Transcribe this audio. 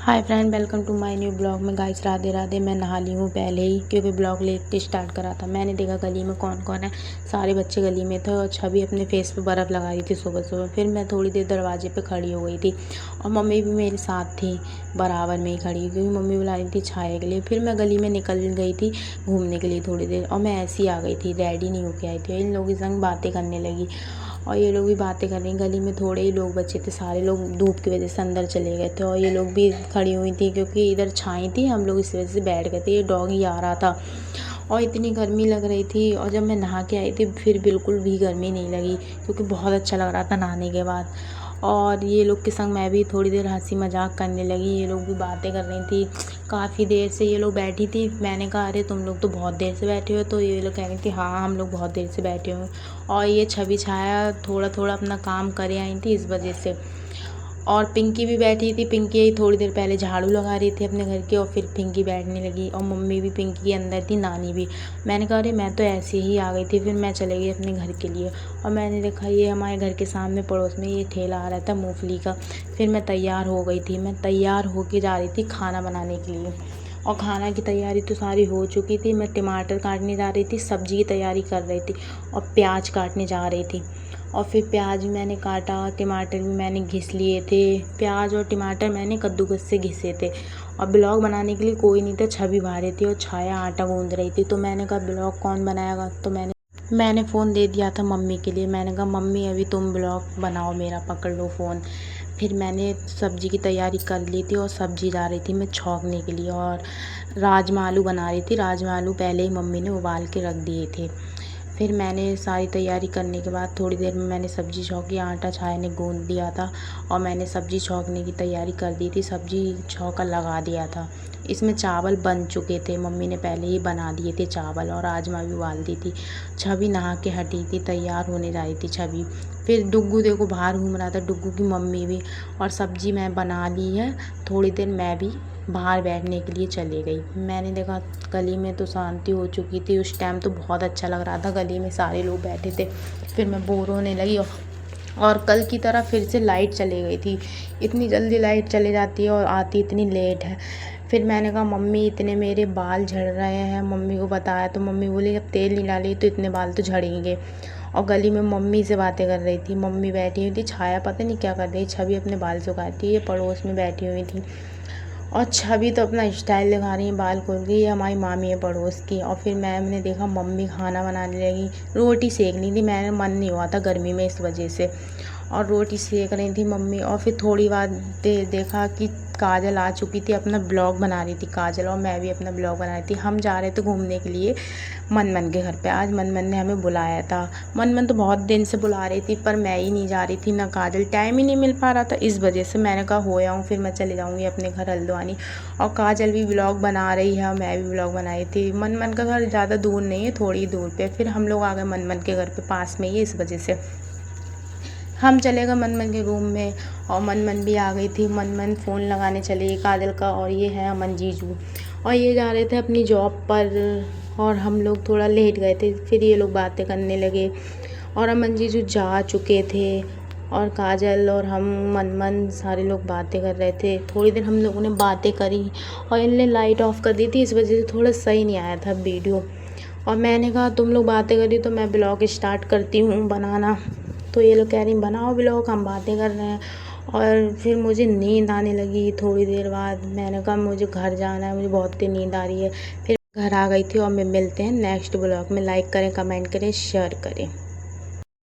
Hi friend, welcome to my new blog में। Guys Radhe Radhe. मैं नहा ली हूँ पहले ही, क्योंकि ब्लॉग लेट स्टार्ट करा था। मैंने देखा गली में कौन कौन है। सारे बच्चे गली में थे और छवि अपने फेस पे बर्फ़ लगा रही थी सुबह सुबह। फिर मैं थोड़ी देर दरवाजे पे खड़ी हो गई थी और मम्मी भी मेरे साथ थी, बराबर में ही खड़ी, क्योंकि मम्मी बुला रही थी छाया के लिए। फिर मैं गली में निकल गई थी घूमने के लिए थोड़ी देर, और मैं ऐसी आ गई थी, रेडी नहीं होके आई थी। इन लोगों के संग बातें करने लगी और ये लोग भी बातें कर रही। गली में थोड़े ही लोग बचे थे, सारे लोग धूप की वजह से अंदर चले गए थे और ये लोग भी खड़ी हुई थी, क्योंकि इधर छाई थी, हम लोग इस वजह से बैठ गए थे। ये डॉगी आ रहा था और इतनी गर्मी लग रही थी, और जब मैं नहा के आई थी फिर बिल्कुल भी गर्मी नहीं लगी, क्योंकि बहुत अच्छा लग रहा था नहाने के बाद। और ये लोग के संग मैं भी थोड़ी देर हंसी मजाक करने लगी। ये लोग भी बातें कर रही थी। काफ़ी देर से ये लोग बैठी थी। मैंने कहा अरे तुम लोग तो बहुत देर से बैठे हो, तो ये लोग कह रही थी हाँ हम लोग बहुत देर से बैठे हो। और ये छवि छाया थोड़ा थोड़ा अपना काम करे आई थी इस वजह से। और पिंकी भी बैठी थी। पिंकी थोड़ी देर पहले झाड़ू लगा रही थी अपने घर के, और फिर पिंकी बैठने लगी, और मम्मी भी पिंकी के अंदर थी, नानी भी। मैंने कहा अरे मैं तो ऐसे ही आ गई थी। फिर मैं चले गई अपने घर के लिए, और मैंने देखा ये हमारे घर के सामने पड़ोस में ये ठेला आ रहा था मूंगफली का। फिर मैं तैयार हो गई थी। मैं तैयार होके जा रही थी खाना बनाने के लिए, और खाना की तैयारी तो सारी हो चुकी थी। मैं टमाटर काटने जा रही थी, सब्ज़ी की तैयारी कर रही थी, और प्याज काटने जा रही थी। और फिर प्याज भी मैंने काटा, टमाटर भी मैंने घिस लिए थे। प्याज और टमाटर मैंने कद्दूकस से घिसे थे। और ब्लॉग बनाने के लिए कोई नहीं था, छवि बाहर थी और छाया आटा गूंद रही थी। तो मैंने कहा ब्लॉग कौन बनाएगा, तो मैंने फ़ोन दे दिया था मम्मी के लिए। मैंने कहा मम्मी अभी तुम ब्लॉग बनाओ, मेरा पकड़ लो फ़ोन। फिर मैंने सब्ज़ी की तैयारी कर ली थी और सब्ज़ी जा रही थी मैं छौंकने के लिए, और राजमा आलू बना रही थी। राजमा आलू पहले ही मम्मी ने उबाल के रख दिए थे। फिर मैंने सारी तैयारी करने के बाद थोड़ी देर में मैंने सब्ज़ी छौंकी। आटा छाया ने गूंद दिया था और मैंने सब्ज़ी छौंकने की तैयारी कर दी थी। सब्ज़ी छौंका लगा दिया था। इसमें चावल बन चुके थे, मम्मी ने पहले ही बना दिए थे चावल, और राजमा भी उबाल दी थी। छवि नहा के हटी थी, तैयार होने जा रही थी छवि। फिर डुग्गू देखो बाहर घूम रहा था, डुग्गू की मम्मी भी। और सब्ज़ी मैं बना ली है। थोड़ी देर मैं भी बाहर बैठने के लिए चली गई। मैंने देखा गली में तो शांति हो चुकी थी। उस टाइम तो बहुत अच्छा लग रहा था, गली में सारे लोग बैठे थे। फिर मैं बोर होने लगी, और कल की तरह फिर से लाइट चली गई थी। इतनी जल्दी लाइट चले जाती है और आती इतनी लेट है। फिर मैंने कहा मम्मी इतने मेरे बाल झड़ रहे हैं, मम्मी को बताया तो मम्मी बोली अब तेल नहीं डाली तो इतने बाल तो झड़ेंगे। और गली में मम्मी से बातें कर रही थी। मम्मी बैठी हुई थी, छाया पता नहीं क्या कर रही, छवि अपने बाल सुखाती थी, ये पड़ोस में बैठी हुई थी। और छवि तो अपना स्टाइल दिखा रही है, बाल खोल के। ये हमारी मामी है पड़ोस की। और फिर मैंने देखा मम्मी खाना बनाने लगी, रोटी सेक रही थी। मैंने मन नहीं हुआ था गर्मी में इस वजह से, और रोटी सेक रही थी मम्मी। और फिर थोड़ी बाद देखा कि काजल आ चुकी थी, अपना ब्लॉग बना रही थी काजल, और मैं भी अपना ब्लॉग बना रही थी। हम जा रहे थे घूमने के लिए मनमन के घर पे। आज मनमन ने हमें बुलाया था। मनमन तो बहुत दिन से बुला रही थी, पर मैं ही नहीं जा रही थी, ना काजल, टाइम ही नहीं मिल पा रहा था। इस वजह से मैंने कहा हो आऊँ, फिर मैं चले जाऊँगी अपने घर हल्द्वानी। और काजल भी ब्लॉग बना रही है, मैं भी ब्लॉग बनाई थी। मनमन का घर ज़्यादा दूर नहीं है, थोड़ी दूर पे। फिर हम लोग आ गए मनमन के घर पे, पास में ही है, इस वजह से हम चले गए मनमन के रूम में। और मनमन भी आ गई थी। मनमन फ़ोन लगाने चली गई काजल का, और ये है अमन जीजू, और ये जा रहे थे अपनी जॉब पर, और हम लोग थोड़ा लेट गए थे। फिर ये लोग बातें करने लगे, और अमन जीजू जा चुके थे, और काजल और हम मनमन सारे लोग बातें कर रहे थे। थोड़ी देर हम लोगों ने बातें करी, और इनने लाइट ऑफ कर दी थी, इस वजह से थोड़ा सही नहीं आया था वीडियो। और मैंने कहा तुम लोग बातें करी तो मैं ब्लॉग स्टार्ट करती हूँ बनाना। तो ये लोग कह रही बनाओ ब्लॉग, हम बातें कर रहे हैं। और फिर मुझे नींद आने लगी थोड़ी देर बाद। मैंने कहा मुझे घर जाना है, मुझे बहुत तेज नींद आ रही है। फिर घर आ गई थी, और मैं मिलते हैं नेक्स्ट ब्लॉग में। लाइक करें, कमेंट करें, शेयर करें।